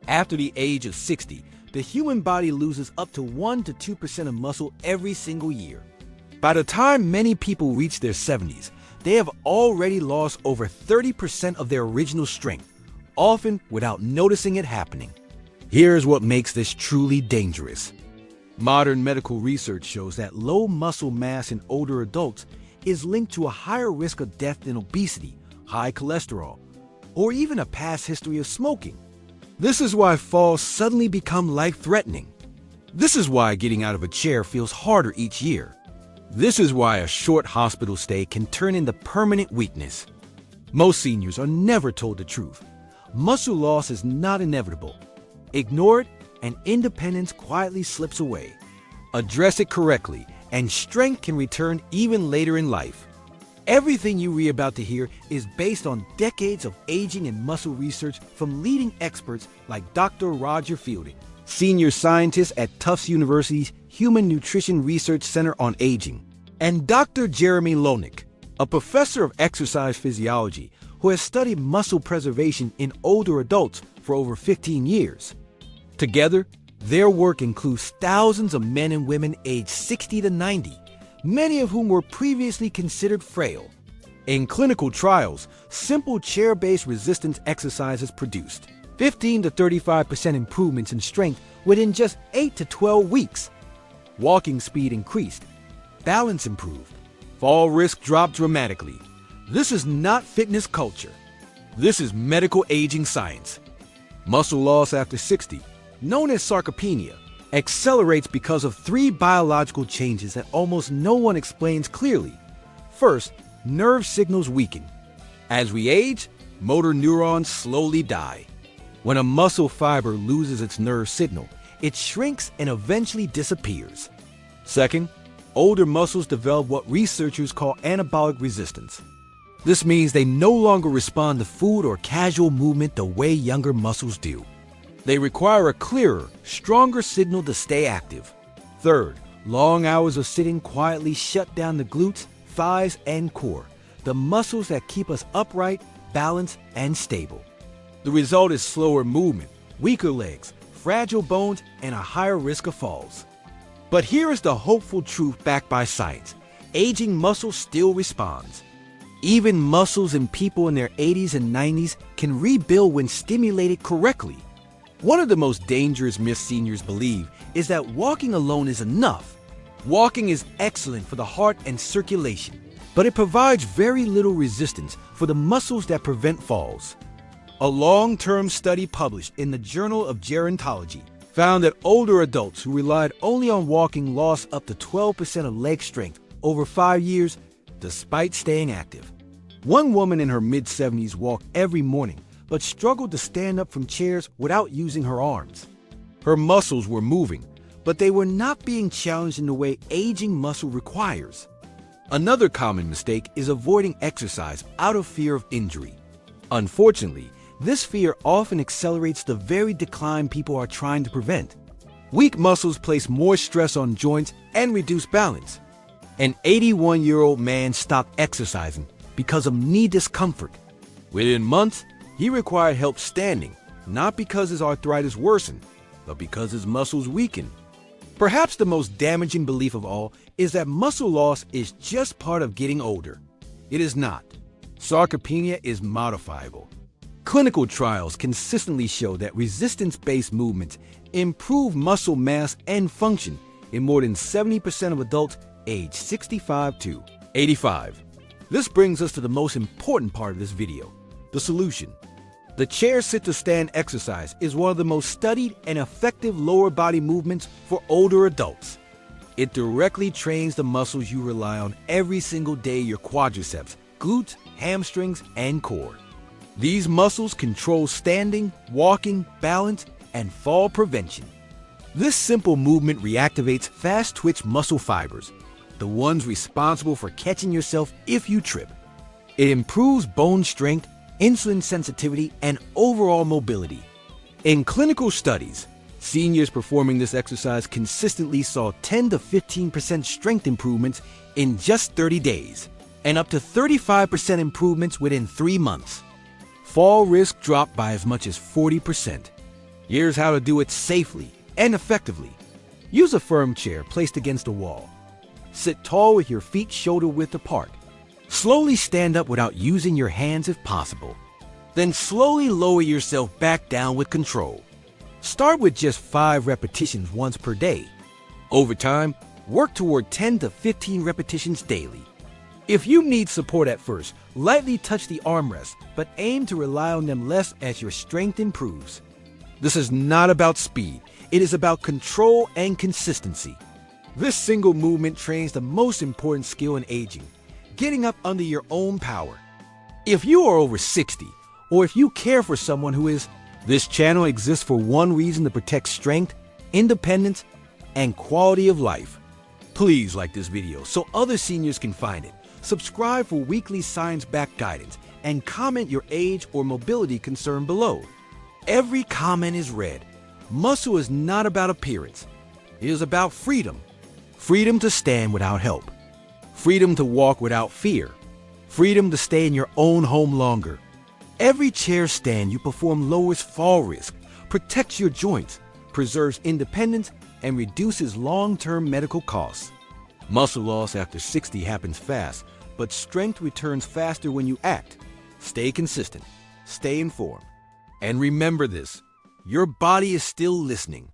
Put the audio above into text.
After the age of 60, the human body loses up to 1 to 2% of muscle every single year. By the time many people reach their 70s, they have already lost over 30% of their original strength, often without noticing it happening. Here's what makes this truly dangerous. Modern medical research shows that low muscle mass in older adults is linked to a higher risk of death than obesity, high cholesterol, or even a past history of smoking. This is why falls suddenly become life-threatening. This is why getting out of a chair feels harder each year. This is why a short hospital stay can turn into permanent weakness. Most seniors are never told the truth. Muscle loss is not inevitable. Ignore it, and independence quietly slips away. Address it correctly, and strength can return even later in life. Everything you read about to hear is based on decades of aging and muscle research from leading experts like Dr. Roger Fielding, senior scientist at Tufts University's Human Nutrition Research Center on Aging, and Dr. Jeremy Lonick, a professor of exercise physiology who has studied muscle preservation in older adults for over 15 years. Together, their work includes thousands of men and women aged 60 to 90, many of whom were previously considered frail. In clinical trials, simple chair-based resistance exercises produced 15 to 35% improvements in strength within just 8 to 12 weeks. Walking speed increased, balance improved, fall risk dropped dramatically. This is not fitness culture. This is medical aging science. Muscle loss after 60, known as sarcopenia, accelerates because of 3 biological changes that almost no one explains clearly. First, nerve signals weaken. As we age, motor neurons slowly die. When a muscle fiber loses its nerve signal, it shrinks and eventually disappears. Second, older muscles develop what researchers call anabolic resistance. This means they no longer respond to food or casual movement the way younger muscles do. They require a clearer, stronger signal to stay active. Third, long hours of sitting quietly shut down the glutes, thighs, and core, the muscles that keep us upright, balanced, and stable. The result is slower movement, weaker legs, fragile bones, and a higher risk of falls. But here is the hopeful truth backed by science. Aging muscle still responds. Even muscles in people in their 80s and 90s can rebuild when stimulated correctly. One of the most dangerous myths seniors believe is that walking alone is enough. Walking is excellent for the heart and circulation, but it provides very little resistance for the muscles that prevent falls. A long-term study published in the Journal of Gerontology found that older adults who relied only on walking lost up to 12% of leg strength over 5 years, despite staying active. One woman in her mid-70s walked every morning, but struggled to stand up from chairs without using her arms. Her muscles were moving, but they were not being challenged in the way aging muscle requires. Another common mistake is avoiding exercise out of fear of injury. Unfortunately, this fear often accelerates the very decline people are trying to prevent. Weak muscles place more stress on joints and reduce balance. An 81-year-old man stopped exercising because of knee discomfort. Within months, he required help standing, not because his arthritis worsened, but because his muscles weakened. Perhaps the most damaging belief of all is that muscle loss is just part of getting older. It is not. Sarcopenia is modifiable. Clinical trials consistently show that resistance-based movements improve muscle mass and function in more than 70% of adults aged 65 to 85. This brings us to the most important part of this video, the solution. The chair sit-to-stand exercise is one of the most studied and effective lower body movements for older adults. It directly trains the muscles you rely on every single day: your quadriceps, glutes, hamstrings, and core. These muscles control standing, walking, balance, and fall prevention. This simple movement reactivates fast-twitch muscle fibers, the ones responsible for catching yourself if you trip. It improves bone strength, insulin sensitivity, and overall mobility. In clinical studies, seniors performing this exercise consistently saw 10 to 15% strength improvements in just 30 days, and up to 35% improvements within 3 months. Fall risk dropped by as much as 40%. Here's how to do it safely and effectively. Use a firm chair placed against a wall. Sit tall with your feet shoulder width apart. Slowly stand up without using your hands if possible. Then slowly lower yourself back down with control. Start with just 5 repetitions once per day. Over time, work toward 10 to 15 repetitions daily. If you need support at first, lightly touch the armrests, but aim to rely on them less as your strength improves. This is not about speed. It is about control and consistency. This single movement trains the most important skill in aging, getting up under your own power. If you are over 60, or if you care for someone who is, this channel exists for one reason: to protect strength, independence, and quality of life. Please like this video so other seniors can find it. Subscribe for weekly science-backed guidance, and comment your age or mobility concern below. Every comment is read. Muscle is not about appearance. It is about freedom. Freedom to stand without help. Freedom to walk without fear. Freedom to stay in your own home longer. Every chair stand you perform lowers fall risk, protects your joints, preserves independence, and reduces long-term medical costs. Muscle loss after 60 happens fast, but strength returns faster when you act. Stay consistent, stay informed, and remember this: your body is still listening.